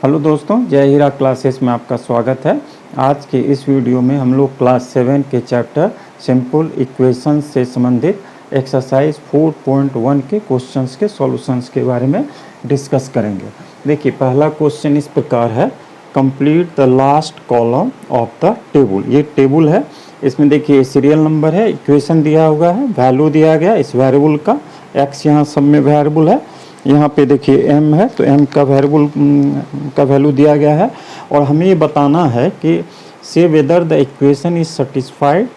Hello दोस्तों, जय हीरा classes में आपका स्वागत है। आज के इस वीडियो में हम लोग क्लास 7 के चैप्टर सिंपल इक्वेशन से संबंधित एक्सरसाइज 4.1 के क्वेश्चंस के सॉल्यूशंस के बारे में डिस्कस करेंगे। देखिए, पहला क्वेश्चन इस प्रकार है, complete the last column of the table. ये टेबल है, इसमें देखिए सीरियल नंबर है, इक्वेशन दिया हुआ है, वैल्यू दिया गया इस वेरिएबल का, एक्स यहाँ सब में वेरिएबल है, यहाँ पे देखिए m है तो m का वेरिएबल का वैल्यू दिया गया है और हमें ये बताना है कि से whether the equation is satisfied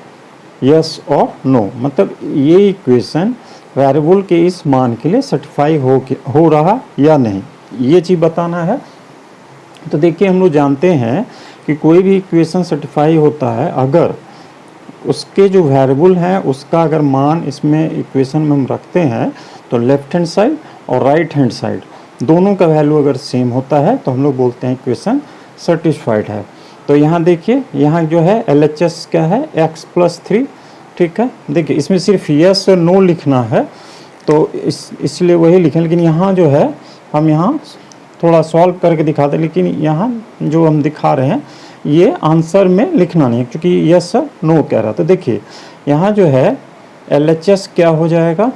yes और नो। मतलब ये इक्वेशन वेरिएबल के इस मान के लिए सेटिस्फाई हो रहा या नहीं, ये चीज़ बताना है। तो देखिए, हम लोग जानते हैं कि कोई भी इक्वेशन सेटिस्फाई होता है अगर उसके जो वेरिएबल हैं उसका अगर मान इसमें इक्वेशन में हम रखते हैं तो लेफ्ट हैंड साइड और राइट हैंड साइड दोनों का वैल्यू अगर सेम होता है तो हम लोग बोलते हैं इक्वेशन सेटिस्फाइड है। तो यहाँ देखिए, यहाँ जो है LHS क्या है, x+3, ठीक है। देखिए, इसमें सिर्फ यस और नो लिखना है तो इसलिए वही लिखें, लेकिन यहाँ जो है हम यहाँ थोड़ा सॉल्व करके दिखाते हैं, लेकिन यहाँ जो हम दिखा रहे हैं ये आंसर में लिखना नहीं है क्योंकि यस नो कह रहा। तो देखिए, यहाँ जो है LHS क्या हो जाएगा,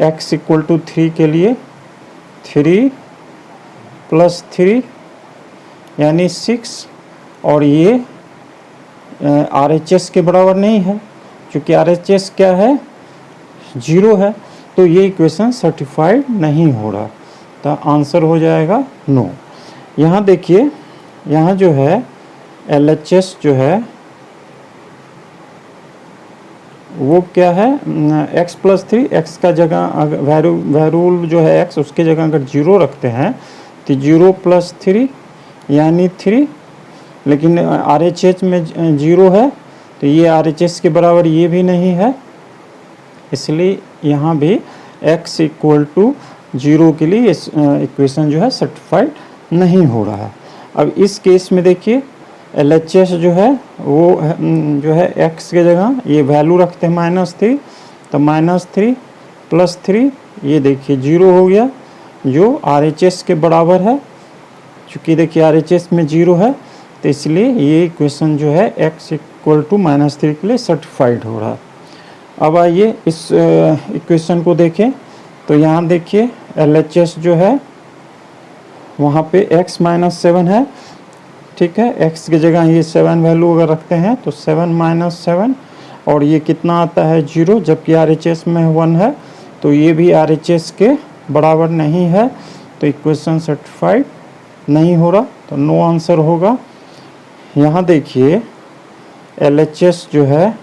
x = 3 के लिए 3 + 3 यानी 6, और ये RHS के बराबर नहीं है क्योंकि RHS क्या है, 0 है, तो ये इक्वेशन सर्टिफाइड नहीं हो रहा, तो आंसर हो जाएगा नो। यहाँ देखिए, यहाँ जो है LHS जो है वो क्या है, x+3, x का जगह वेरिएबल जो है x उसके जगह अगर 0 रखते हैं तो 0 + 3 यानी 3, लेकिन RHS में 0 है तो ये RHS के बराबर ये भी नहीं है, इसलिए यहाँ भी x = 0 के लिए इक्वेशन जो है सर्टिफाइड नहीं हो रहा है। अब इस केस में देखिए, LHS जो है वो जो है x के जगह ये वैल्यू रखते हैं -3, तो -3 + 3 ये देखिए 0 हो गया जो RHS के बराबर है। चूँकि देखिए RHS में 0 है तो इसलिए ये इक्वेशन जो है x = -3 के लिए सर्टिफाइड हो रहा है। अब आइए इस इक्वेशन को देखें, तो यहाँ देखिए LHS जो है वहाँ पे x - 7 है, ठीक है। x की जगह ये 7 वैल्यू अगर रखते हैं तो 7 - 7 और ये कितना आता है 0, जबकि RHS में 1 है तो ये भी RHS के बराबर नहीं है, तो इक्वेशन सर्टिफाइड नहीं हो रहा, तो नो आंसर होगा। यहाँ देखिए LHS जो है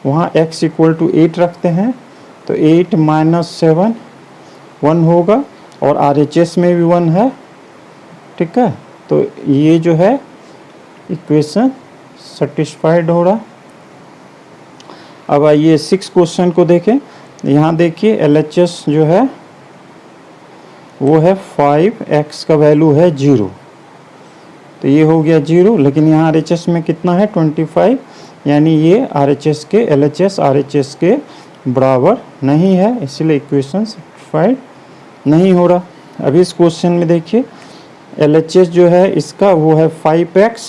वहाँ x = 8 रखते हैं तो 8 - 7 1 होगा और RHS में भी 1 है, ठीक है, तो ये जो है इक्वेशन सेटिस्फाइड हो रहा। अब आइए 6 क्वेश्चन को देखें। यहाँ देखिए LHS जो है वो है 5, x का वैल्यू है 0, तो ये हो गया 0, लेकिन यहाँ RHS में कितना है 25, यानी ये LHS RHS के बराबर नहीं है, इसलिए इक्वेशन सेटिस्फाइड नहीं हो रहा। अभी इस क्वेश्चन में देखिए LHS जो है इसका वो है 5x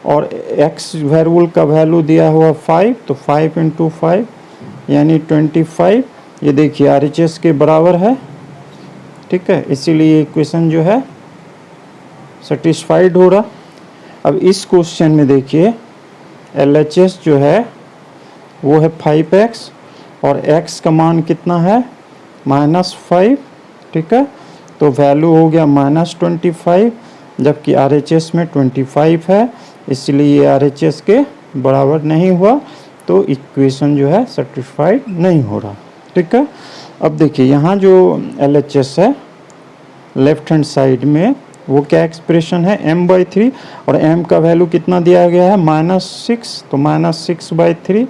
और x वेरिएबल का वैल्यू दिया हुआ 5, तो 5 × 5 यानी 25, ये देखिए RHS के बराबर है, ठीक है, इसीलिए इक्वेशन जो है सेटिस्फाइड हो रहा। अब इस क्वेश्चन में देखिए LHS जो है वो है 5x और x का मान कितना है -5, ठीक है, तो वैल्यू हो गया -25, जबकि RHS में 25 है, इसलिए ये RHS के बराबर नहीं हुआ, तो इक्वेशन जो है सेटिस्फाइड नहीं हो रहा, ठीक है। अब देखिए यहाँ जो LHS है लेफ्ट हैंड साइड में वो क्या एक्सप्रेशन है, m/3 और m का वैल्यू कितना दिया गया है -6, तो -6/3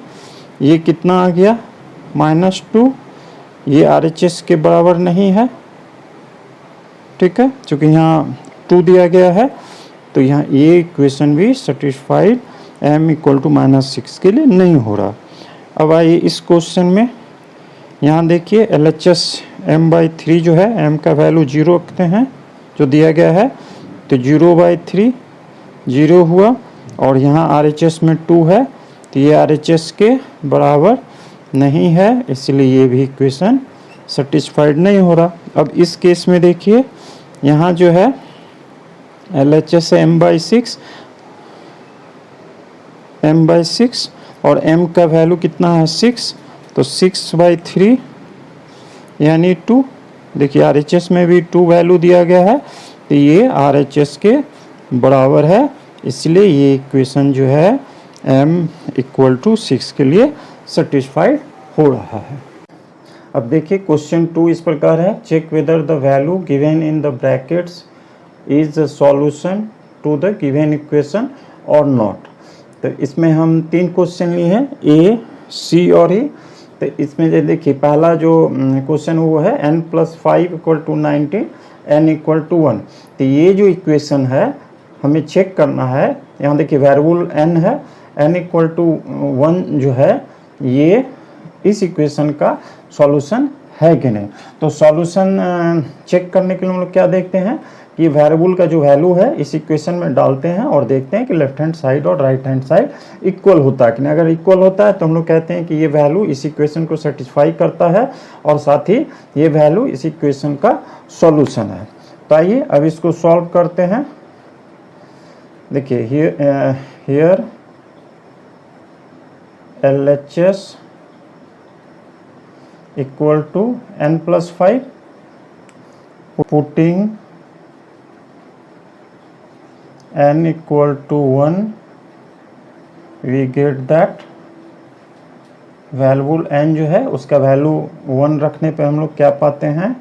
ये कितना आ गया -2, ये RHS के बराबर नहीं है, ठीक है, क्योंकि यहाँ 2 दिया गया है, तो यहाँ ये इक्वेशन भी सेटिस्फाइड m = -6 के लिए नहीं हो रहा। अब आइए इस क्वेश्चन में, यहाँ देखिए LHS m/3 जो है, m का वैल्यू 0 रखते हैं जो दिया गया है, तो 0/3 0 हुआ, और यहाँ RHS में 2 है, तो ये RHS के बराबर नहीं है, इसलिए ये भी इक्वेशन सेटिस्फाइड नहीं हो रहा। अब इस केस में देखिए, यहाँ जो है LHS है m/6 और m का वैल्यू कितना है 6, तो 6/3 यानी 2। देखिए RHS में भी 2 वैल्यू दिया गया है, तो ये RHS के बराबर है, इसलिए ये इक्वेशन जो है m = 6 के लिए सेटिस्फाइड हो रहा है। अब देखिए क्वेश्चन 2 इस प्रकार है, check whether the value given in the brackets is the solution to the given equation और नॉट। तो इसमें हम 3 क्वेश्चन लिए हैं, A, C और E। तो इसमें जो देखिए पहला जो क्वेश्चन वो है n+5 = 19, n = 1। तो ये जो इक्वेशन है हमें चेक करना है, यहाँ देखिए वेरिएबल n है, n = 1 जो है ये इस इक्वेशन का सॉल्यूशन है कि नहीं। तो सॉल्यूशन चेक करने के लिए हम लोग क्या देखते हैं कि वेरिएबल का जो वैल्यू है इस इक्वेशन में डालते हैं और देखते हैं कि लेफ्ट हैंड साइड और राइट हैंड साइड इक्वल होता है कि नहीं। अगर इक्वल होता है तो हम लोग कहते हैं कि ये वैल्यू इस इक्वेशन को सेटिस्फाई करता है और साथ ही ये वैल्यू इस इक्वेशन का सॉल्यूशन है। तो आइए अब इसको सॉल्व करते हैं। देखिए here LHS = n+5, putting n = 1, we get that valuable n जो है उसका वैल्यू 1 रखने पे हम लोग क्या पाते हैं,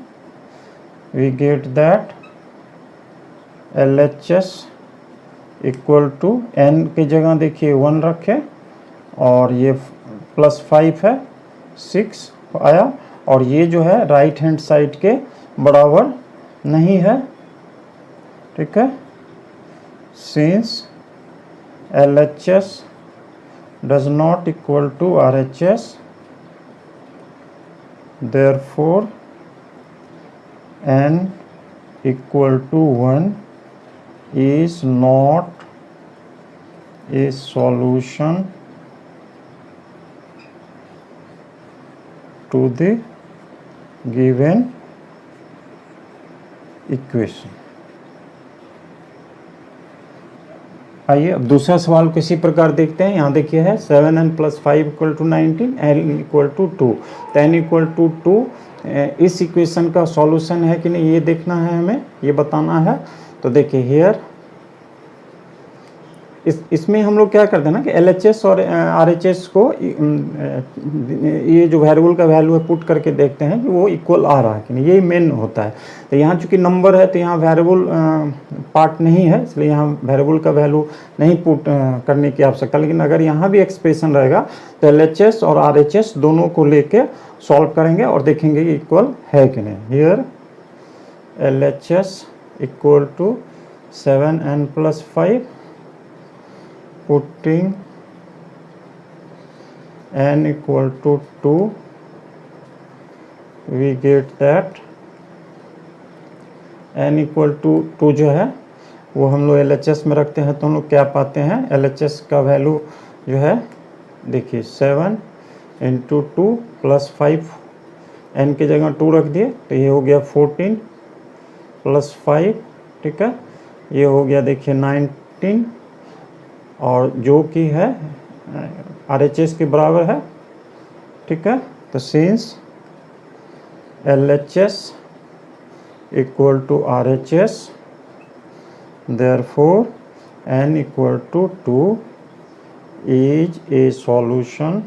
we get that LHS = n की जगह देखिए 1 रखे और ये +5 है 6 आया, और ये जो है राइट हैंड साइड के बराबर नहीं है, ठीक है। Since LHS does not equal to RHS, therefore n = 1 is not a solution to the given equation। आइए अब दूसरा सवाल किसी प्रकार देखते हैं। यहाँ देखिए है 7n + 5 = 19, n = 2। तो n = 2 इस इक्वेशन का सॉल्यूशन है कि नहीं ये देखना है, हमें ये बताना है। तो देखिए हियर इसमें हम लोग क्या करते हैं ना कि LHS और RHS को ये जो वेरिएबल का वैल्यू है पुट करके देखते हैं कि वो इक्वल आ रहा है कि नहीं, यही मेन होता है। तो यहाँ चूंकि नंबर है तो यहाँ वेरिएबल पार्ट नहीं है, इसलिए यहाँ वेरिएबल का वैल्यू नहीं पुट करने की आवश्यकता। लेकिन अगर यहाँ भी एक्सप्रेशन रहेगा तो LHS और RHS दोनों को लेके सॉल्व करेंगे और देखेंगे कि इक्वल है कि नहीं। Here LHS = 7n + 5, putting n = 2, we get that n = 2 जो है वो हम लोग LHS में रखते हैं तो हम लोग क्या पाते हैं, LHS का वैल्यू जो है देखिए 7 × 2 + 5, n की जगह 2 रख दिए तो ये हो गया 14 + 5, ठीक है। ये हो गया देखिए 19 और जो कि है RHS के बराबर है, ठीक है। तो since LHS = RHS, therefore n = 2 is a solution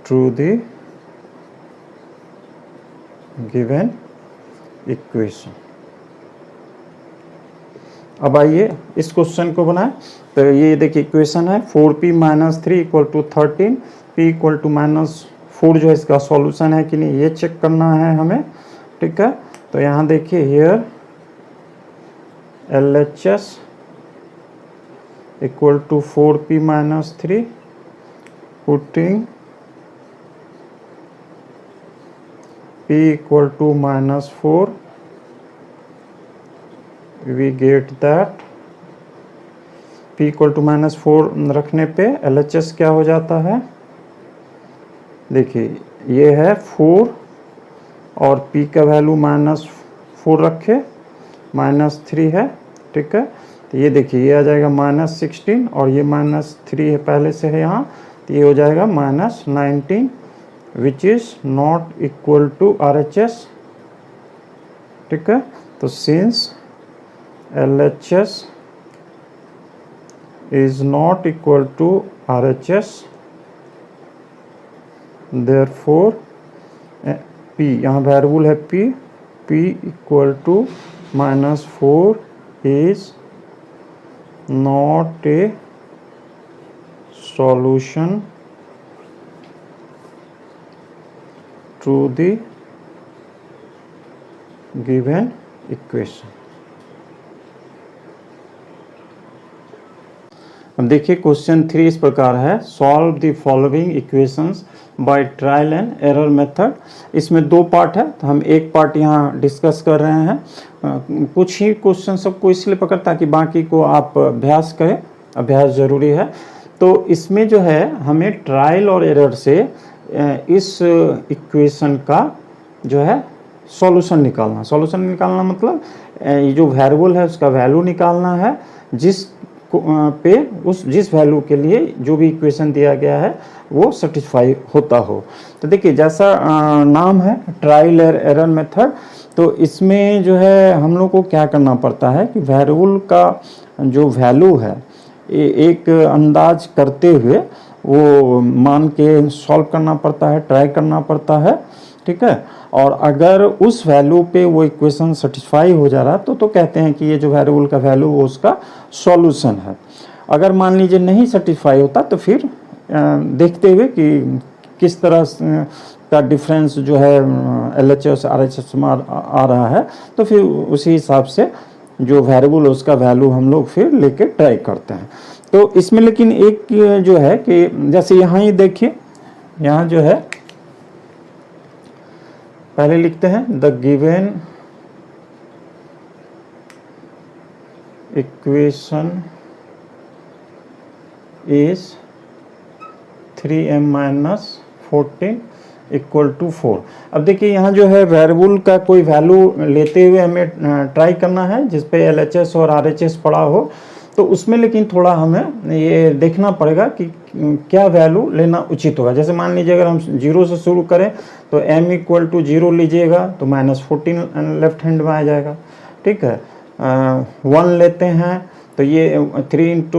to the given equation। अब आइए इस क्वेश्चन को बनाएं। तो ये देखिए इक्वेशन है 4p - 3 = 13, p = -4 जो है इसका सॉल्यूशन है कि नहीं ये चेक करना है हमें, ठीक है। तो यहाँ देखिए here LHS = 4p - 3, putting p equal to -4, we get that p equal to -4 रखने पे LHS क्या हो जाता है, देखिए ये है 4 और p का वैल्यू -4 रखे, -3 है, ठीक है। तो ये देखिए ये आ जाएगा -16 और ये -3 है पहले से है यहाँ, तो ये हो जाएगा -19 which is not equal to RHS, ठीक है। तो since LHS is not equal to RHS, therefore P, यहाँ वेरिएबल है P equal to -4 is not a solution to the given equation। अब देखिए क्वेश्चन 3 इस प्रकार है, solve the following equations by trial and error method. इसमें 2 part है, तो हम एक पार्ट यहाँ डिस्कस कर रहे हैं। कुछ ही क्वेश्चन सबको इसलिए पकड़ ताकि बाकी को आप अभ्यास करें, अभ्यास ज़रूरी है। तो इसमें जो है हमें ट्रायल और एरर से इस इक्वेशन का जो है सॉल्यूशन निकालना। सॉल्यूशन निकालना मतलब ये जो वेरिएबल है उसका वैल्यू निकालना है, जिस वैल्यू के लिए जो भी इक्वेशन दिया गया है वो सेटिस्फाई होता हो। तो देखिए जैसा नाम है ट्रायल एरर मेथड, तो इसमें जो है हम लोग को क्या करना पड़ता है कि वेरिएबल का जो वैल्यू है एक अंदाज करते हुए वो मान के सॉल्व करना पड़ता है, ट्राई करना पड़ता है, ठीक है। और अगर उस वैल्यू पे वो इक्वेशन सेटिस्फाई हो जा रहा तो कहते हैं कि ये जो वेरिएबल का वैल्यू वो उसका सॉल्यूशन है। अगर मान लीजिए नहीं सेटिस्फाई होता तो फिर देखते हुए कि किस तरह का डिफरेंस जो है LHS RHS में आ रहा है, तो फिर उसी हिसाब से जो वेरिएबल उसका वैल्यू हम लोग फिर लेके ट्राई करते हैं। तो इसमें लेकिन एक जो है कि जैसे यहाँ ही देखिए, यहाँ जो है पहले लिखते हैं the given equation is 3m - 14 equal to 4। अब देखिए यहाँ जो है वेरिएबल का कोई वैल्यू लेते हुए हमें ट्राई करना है जिस पे LHS और RHS पड़ा हो, तो उसमें लेकिन थोड़ा हमें ये देखना पड़ेगा कि क्या वैल्यू लेना उचित होगा। जैसे मान लीजिए अगर हम 0 से शुरू करें तो m इक्वल टू 0 लीजिएगा तो -14 लेफ्ट हैंड में आ जाएगा, ठीक है। 1 लेते हैं तो ये 3 ×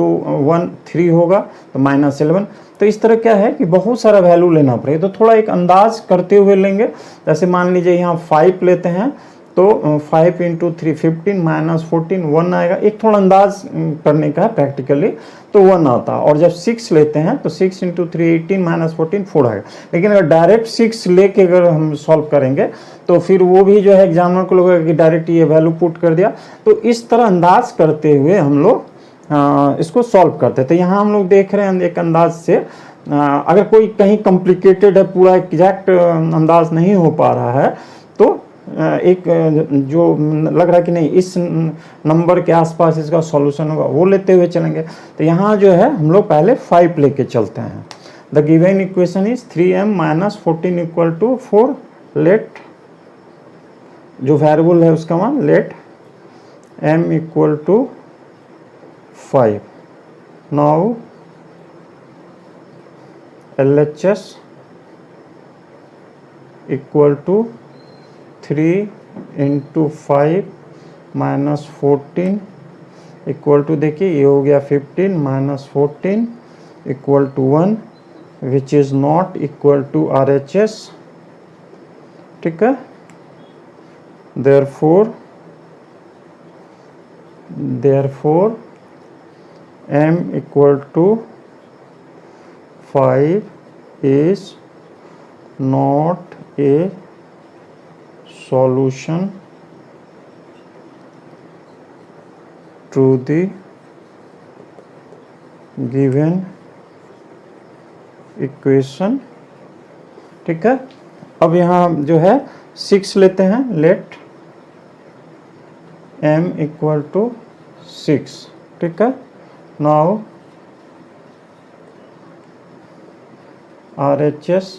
1 3 होगा तो -11। तो इस तरह क्या है कि बहुत सारा वैल्यू लेना पड़ेगा, तो थोड़ा एक अंदाज करते हुए लेंगे। जैसे मान लीजिए यहाँ 5 लेते हैं तो 5 × 3 15 -14 1 आएगा। एक थोड़ा अंदाज करने का है प्रैक्टिकली तो 1 आता है। और जब 6 लेते हैं तो 6 × 3 18 -14 4 आएगा। लेकिन अगर डायरेक्ट 6 लेके अगर हम सॉल्व करेंगे तो फिर वो भी जो है एग्जामिनर को लगेगा कि डायरेक्ट ये वैल्यू पुट कर दिया। तो इस तरह अंदाज करते हुए हम लोग इसको सॉल्व करते। तो यहाँ हम लोग देख रहे हैं एक अंदाज से, अगर कोई कहीं कॉम्प्लिकेटेड है, पूरा एग्जैक्ट अंदाज नहीं हो पा रहा है, तो एक जो लग रहा है कि नहीं इस नंबर के आसपास इसका सॉल्यूशन होगा वो लेते हुए चलेंगे। तो यहाँ जो है हम लोग पहले 5 लेके चलते हैं। The given equation is 3m - 14 equal to 4। Let जो वेरिएबल है उसका मान let m equal to 5। Now LHS equal to 3 × 5 -14 equal to, देखिए ये हो गया 15 - 14 equal to 1 which is not equal to RHS, ठीक है। Therefore m equal to 5 is not a solution to the given equation, ठीक है। अब यहाँ जो है 6 लेते हैं, लेट m इक्वल टू 6, ठीक है। Now LHS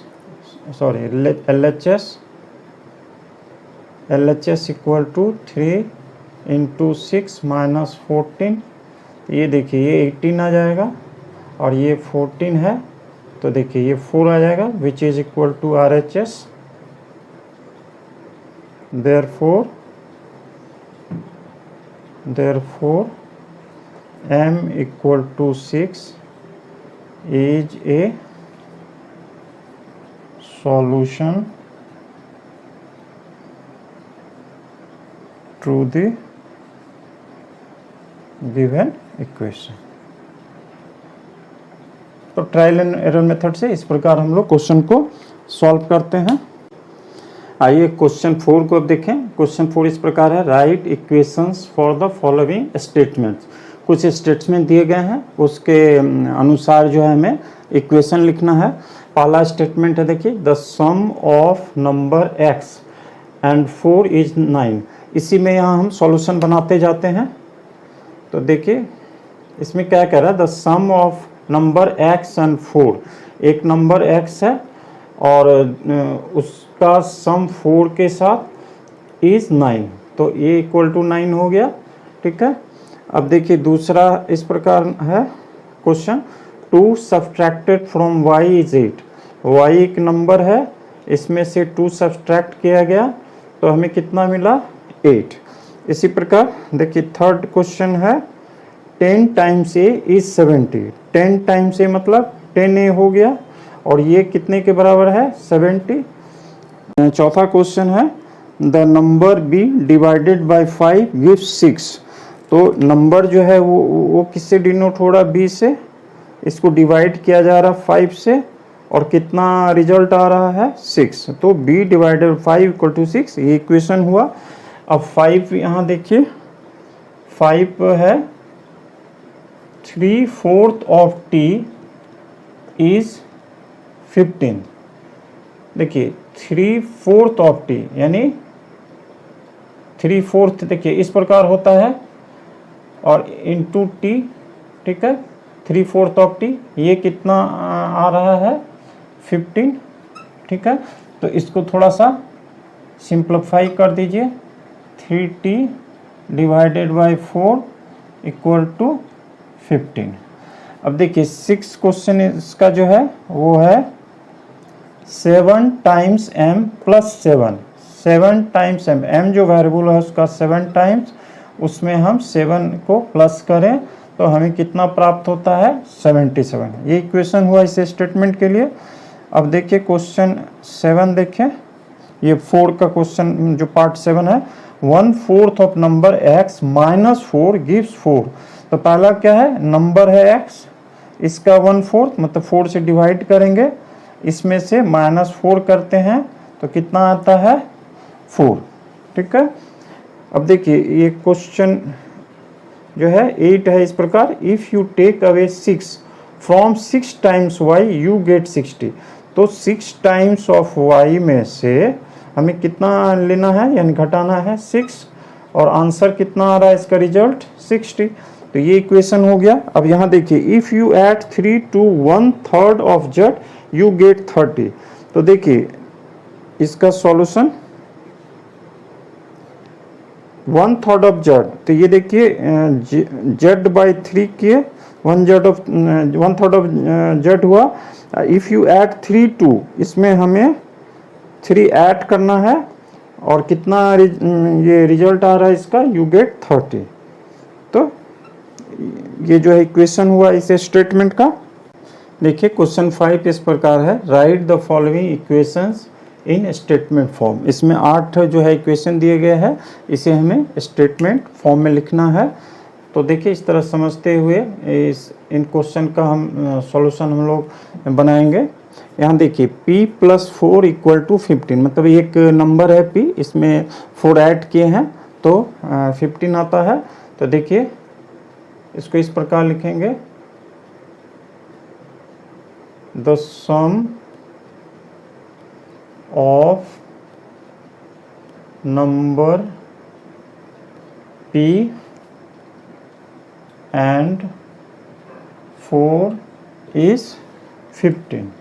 equal to 3 into 6 minus 14, ये देखिए ये 18 आ जाएगा और ये 14 है, तो देखिए ये 4 आ जाएगा, which is equal to RHS। therefore m equal to 6 is a solution to the given equation। तो ट्रायल एंड एरर मेथड से इस प्रकार हम लोग क्वेश्चन को सॉल्व करते हैं। आइए क्वेश्चन 4 को अब देखें। क्वेश्चन 4 इस प्रकार है, right equations for the following statements. कुछ स्टेटमेंट दिए गए हैं, उसके अनुसार जो है हमें इक्वेशन लिखना है। पहला स्टेटमेंट है, देखिए the sum of number x and 4 is 9। इसी में यहाँ हम सॉल्यूशन बनाते जाते हैं। तो देखिए इसमें क्या कह रहा है, the sum of number x and 4। एक नंबर x है और उसका सम 4 के साथ इज 9, तो ये इक्वल टू 9 हो गया, ठीक है। अब देखिए दूसरा इस प्रकार है question, 2 subtracted from y is 8। y एक नंबर है, इसमें से 2 सब्सट्रैक्ट किया गया तो हमें कितना मिला, 8। इसी प्रकार देखिए थर्ड क्वेश्चन है, 10 times a is 70। 10 times a मतलब 10a हो गया और ये कितने के बराबर है, 70। चौथा क्वेश्चन है, the number b divided by 5 gives 6। तो नंबर जो है वो किससे डिनोट हो रहा, b से, इसको डिवाइड किया जा रहा 5 से और कितना रिजल्ट आ रहा है, 6। तो b डिवाइडेड 5 इक्वल टू 6, ये इक्वेशन हुआ। अब 5 यहाँ देखिए, 5 है 3/4 ऑफ t इज 15। देखिए 3/4 ऑफ t यानी 3/4, देखिए इस प्रकार होता है और इंटू t, ठीक है। 3/4 ऑफ t, ये कितना आ रहा है, 15, ठीक है। तो इसको थोड़ा सा सिंप्लीफाई कर दीजिए, 3t divided by 4 equal to 15। अब देखिए 6 क्वेश्चन इसका जो है वो है 7 times m plus 7। 7 times m जो वेरिएबल है उसका 7 टाइम्स, उसमें हम 7 को प्लस करें तो हमें कितना प्राप्त होता है, 77। ये इक्वेशन हुआ इस स्टेटमेंट के लिए। अब देखिए क्वेश्चन 7 देखें, ये 4 का क्वेश्चन जो पार्ट 7 है, 1/4 of number x minus 4 gives 4। तो पहला क्या है, नंबर है x, इसका 1/4 मतलब 4 से डिवाइड करेंगे, इसमें से -4 करते हैं तो कितना आता है, 4, ठीक है। अब देखिए ये क्वेश्चन जो है 8 है इस प्रकार, if you take away 6 from 6 times y you get 60। तो 6 टाइम्स ऑफ y में से हमें कितना लेना है, यानी घटाना है 6, और आंसर कितना आ रहा है इसका रिजल्ट, 60। तो ये इक्वेशन हो गया। अब यहाँ देखिए, if you add 3 to 1/3 of z you get 30। तो देखिए इसका सॉल्यूशन 1/3 ऑफ z, तो ये देखिए z बाई 3 किए, 1/3 ऑफ z हुआ। इफ़ यू ऐड 3 to, इसमें हमें 3 ऐड करना है और कितना ये रिजल्ट आ रहा है इसका, यू गेट 30। तो ये जो है इक्वेशन हुआ इस स्टेटमेंट का। देखिए क्वेश्चन 5 इस प्रकार है, right the following equations in statement form. इसमें 8 जो है इक्वेशन दिए गए हैं, इसे हमें स्टेटमेंट फॉर्म में लिखना है। तो देखिए इस तरह समझते हुए इन क्वेश्चन का हम सॉल्यूशन हम लोग बनाएंगे। यहाँ देखिए p + 4 = 15, मतलब एक नंबर है p, इसमें 4 ऐड किए हैं तो 15 आता है। तो देखिए इसको इस प्रकार लिखेंगे, the sum of number p and 4 is 15।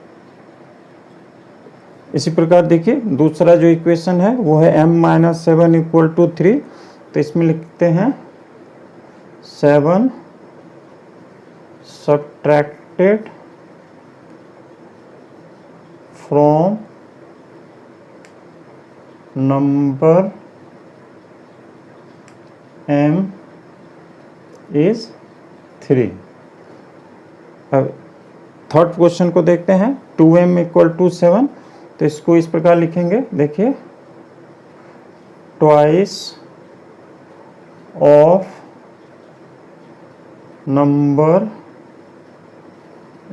इसी प्रकार देखिए दूसरा जो इक्वेशन है वो है m-7 इक्वल टू 3। तो इसमें लिखते हैं 7 subtracted from number m is 3। अब थर्ड क्वेश्चन को देखते हैं 2m इक्वल टू 7। तो इसको इस प्रकार लिखेंगे, देखिए twice of number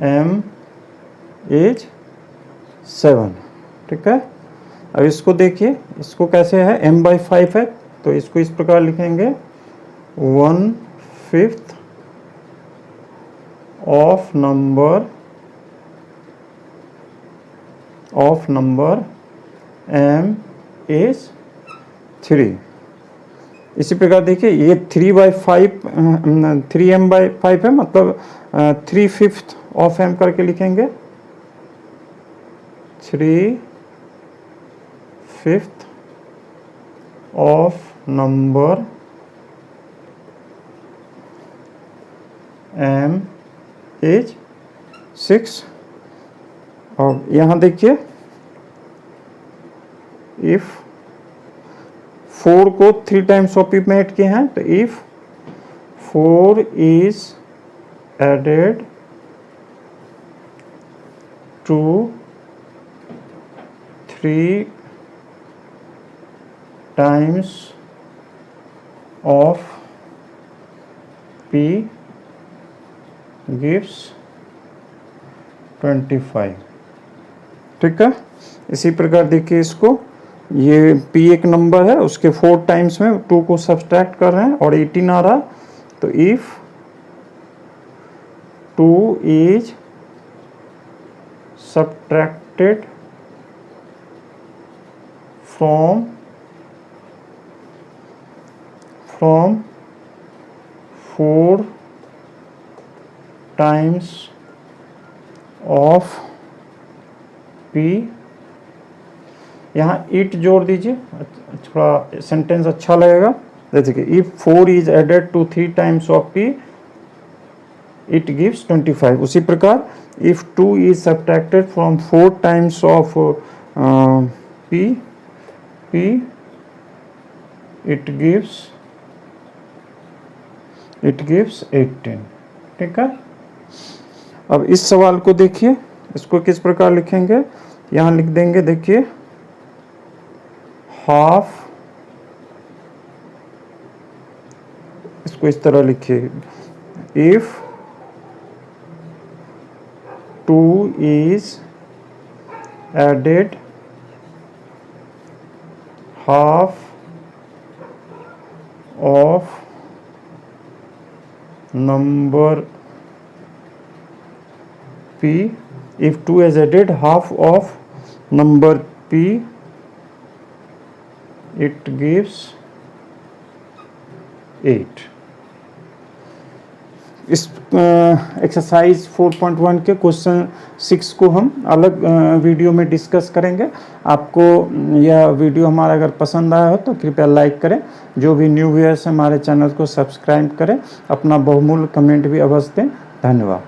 m is 7। ठीक है। अब इसको देखिए, इसको कैसे है, m/5 है तो इसको इस प्रकार लिखेंगे 1/5 ऑफ नंबर m इज 3। इसी प्रकार देखिए ये 3m/5 है, मतलब 3/5 ऑफ m करके लिखेंगे 3/5 ऑफ नंबर m इज 6। और यहाँ देखिए इफ 4 को 3 टाइम्स ऑफ p में ऐड किए हैं, तो if 4 is added to 3 times of p gives 25। ठीक है। इसी प्रकार देखिए इसको, ये p एक नंबर है, उसके 4 टाइम्स में 2 को सब्सट्रैक्ट कर रहे हैं और 18 आ रहा। तो if 2 is subtracted from 4 times of p, यहाँ इट जोड़ दीजिए, थोड़ा सेंटेंस अच्छा लगेगा। जैसे कि if 4 is added to 3 times of p it gives 25। उसी प्रकार if 2 is subtracted from 4 times of p it gives 18। ठीक है। अब इस सवाल को देखिए, इसको किस प्रकार लिखेंगे, यहाँ लिख देंगे, देखिए हाफ, इसको इस तरह लिखिए, if 2 is added half of number p, if 2 is added half of number p it gives 8। इस एक्सरसाइज 4.1 के क्वेश्चन 6 को हम अलग वीडियो में डिस्कस करेंगे। आपको यह वीडियो हमारा अगर पसंद आया हो तो कृपया लाइक करें। जो भी न्यू व्यूअर्स हमारे चैनल को सब्सक्राइब करें। अपना बहुमूल्य कमेंट भी अवश्य दें। धन्यवाद।